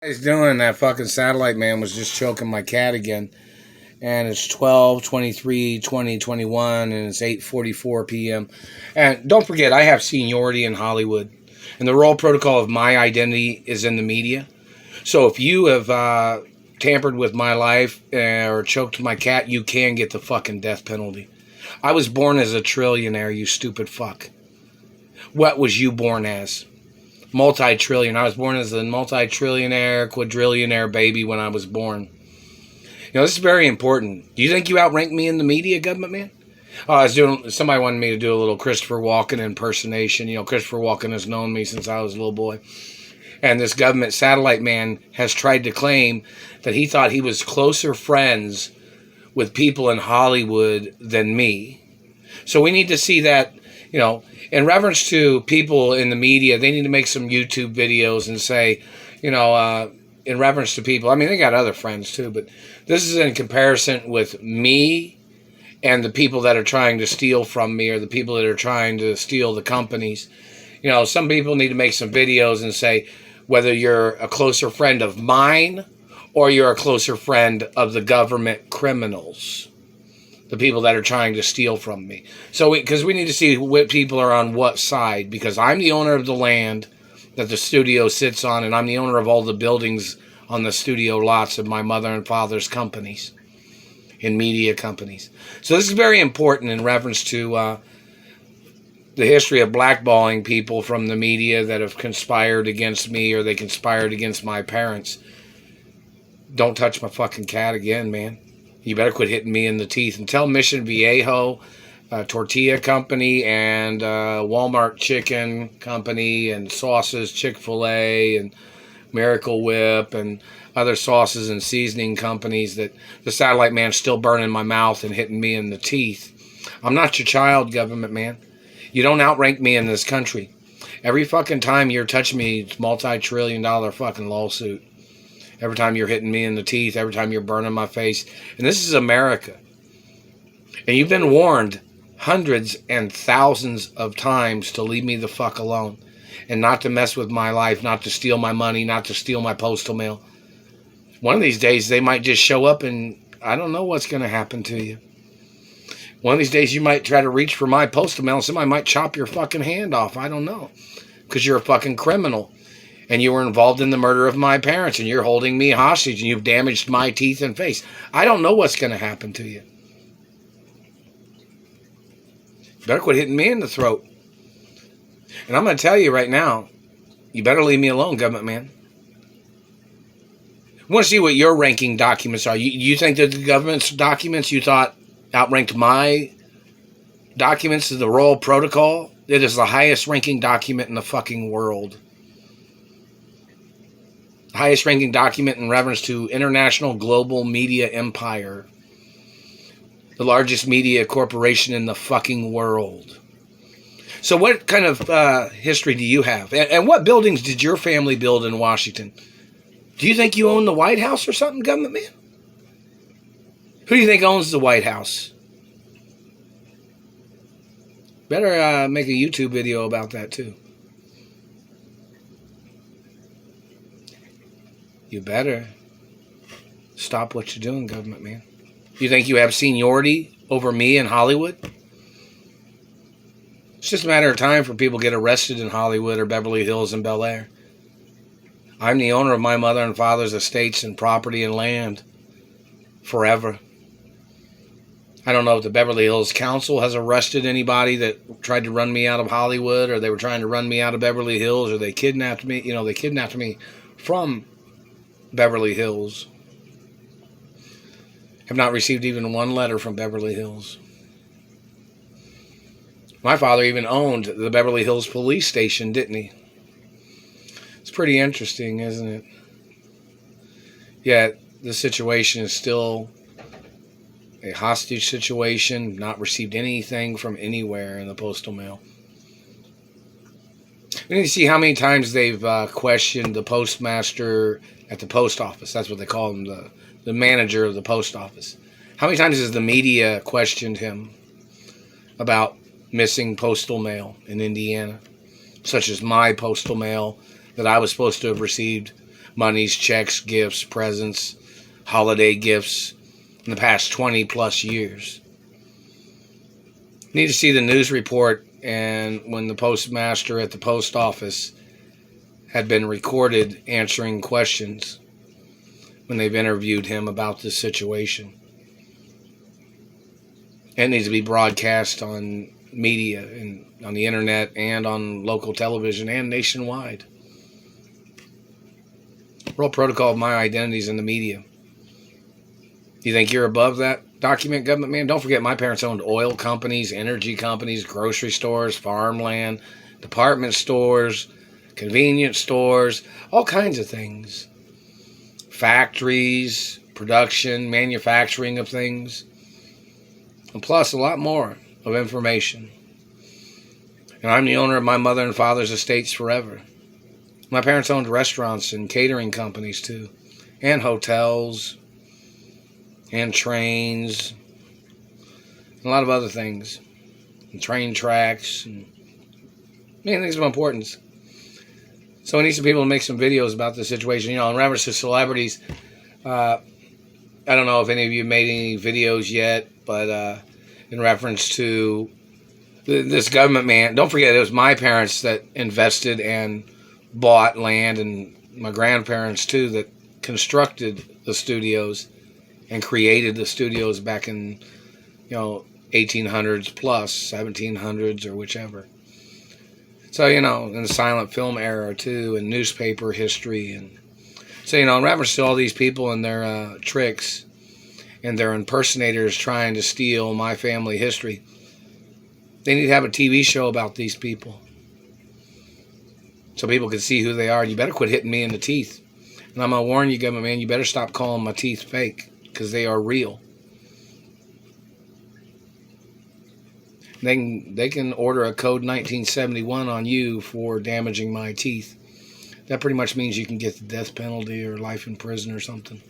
He's doing that fucking satellite man was just choking my cat again, and it's 12/23/2021, and it's 8:44 p.m. And don't forget, I have seniority in Hollywood, and the role protocol of my identity is in the media. So if you have tampered with my life or choked my cat, you can get the fucking death penalty. I was born as a trillionaire, you stupid fuck. What was you born as? Multi-trillion. I was born as a multi-trillionaire, quadrillionaire baby when I was born. This is very important. Do you think you outrank me in the media, government man? Oh, somebody wanted me to do a little Christopher Walken impersonation. Christopher Walken has known me since I was a little boy. And this government satellite man has tried to claim that he thought he was closer friends with people in Hollywood than me. So we need to see that, in reference to people in the media, they need to make some YouTube videos and say, in reference to people, I mean, they got other friends too, but this is in comparison with me and the people that are trying to steal from me or the people that are trying to steal the companies. Some people need to make some videos and say whether you're a closer friend of mine or you're a closer friend of the government criminals, the people that are trying to steal from me. So, because we need to see what people are on what side, because I'm the owner of the land that the studio sits on, and I'm the owner of all the buildings on the studio lots of my mother and father's companies and media companies. So this is very important in reference to the history of blackballing people from the media that have conspired against me or they conspired against my parents. Don't touch my fucking cat again, man. You better quit hitting me in the teeth. And tell Mission Viejo Tortilla Company and Walmart Chicken Company and sauces, Chick-fil-A and Miracle Whip and other sauces and seasoning companies that the satellite man's still burning my mouth and hitting me in the teeth. I'm not your child, government man. You don't outrank me in this country. Every fucking time you're touching me, it's multi-trillion-dollar fucking lawsuit. Every time you're hitting me in the teeth, every time you're burning my face. And this is America. And you've been warned hundreds and thousands of times to leave me the fuck alone. And not to mess with my life, not to steal my money, not to steal my postal mail. One of these days, they might just show up and I don't know what's going to happen to you. One of these days, you might try to reach for my postal mail and somebody might chop your fucking hand off. I don't know. Because you're a fucking criminal. And you were involved in the murder of my parents, and you're holding me hostage, and you've damaged my teeth and face. I don't know what's going to happen to you. Better quit hitting me in the throat. And I'm going to tell you right now, you better leave me alone, government man. I want to see what your ranking documents are. You think that the government's documents you thought outranked my documents of the Royal Protocol? It is the highest ranking document in the fucking world. Highest ranking document in reference to international global media empire. The largest media corporation in the fucking world. So what kind of history do you have? And what buildings did your family build in Washington? Do you think you own the White House or something, government man? Who do you think owns the White House? Better make a YouTube video about that too. You better stop what you're doing, government man. You think you have seniority over me in Hollywood? It's just a matter of time for people to get arrested in Hollywood or Beverly Hills and Bel Air. I'm the owner of my mother and father's estates and property and land forever. I don't know if the Beverly Hills Council has arrested anybody that tried to run me out of Hollywood, or they were trying to run me out of Beverly Hills, or they kidnapped me. They kidnapped me from Beverly Hills. Have not received even one letter from Beverly Hills. My father even owned the Beverly Hills police station, didn't he? It's pretty interesting, isn't it? Yet the situation is still a hostage situation, not received anything from anywhere in the postal mail. We need to see how many times they've questioned the postmaster at the post office. That's what they call him, the manager of the post office. How many times has the media questioned him about missing postal mail in Indiana, such as my postal mail that I was supposed to have received monies, checks, gifts, presents, holiday gifts in the past 20 plus years. You need to see the news report, and when the postmaster at the post office had been recorded answering questions when they've interviewed him about this situation. It needs to be broadcast on media and on the internet and on local television and nationwide. World Protocol of My Identity is in the media. You think you're above that document, government man? Don't forget, my parents owned oil companies, energy companies, grocery stores, farmland, department stores, convenience stores, all kinds of things. Factories, production, manufacturing of things, and plus a lot more of information. And I'm the owner of my mother and father's estates forever. My parents owned restaurants and catering companies too, and hotels, and trains, and a lot of other things, and train tracks, and many things of importance. So we need some people to make some videos about the situation. In reference to celebrities, I don't know if any of you made any videos yet, but in reference to this government man, don't forget it was my parents that invested and bought land, and my grandparents too, that constructed the studios and created the studios back in 1800s plus 1700s or whichever. So in the silent film era too, and newspaper history, and so in reference to all these people and their tricks and their impersonators trying to steal my family history, they need to have a TV show about these people so people can see who they are. You better quit hitting me in the teeth. And I'm going to warn you, government man, you better stop calling my teeth fake, because they are real. They can order a code 1971 on you for damaging my teeth. That pretty much means you can get the death penalty or life in prison or something.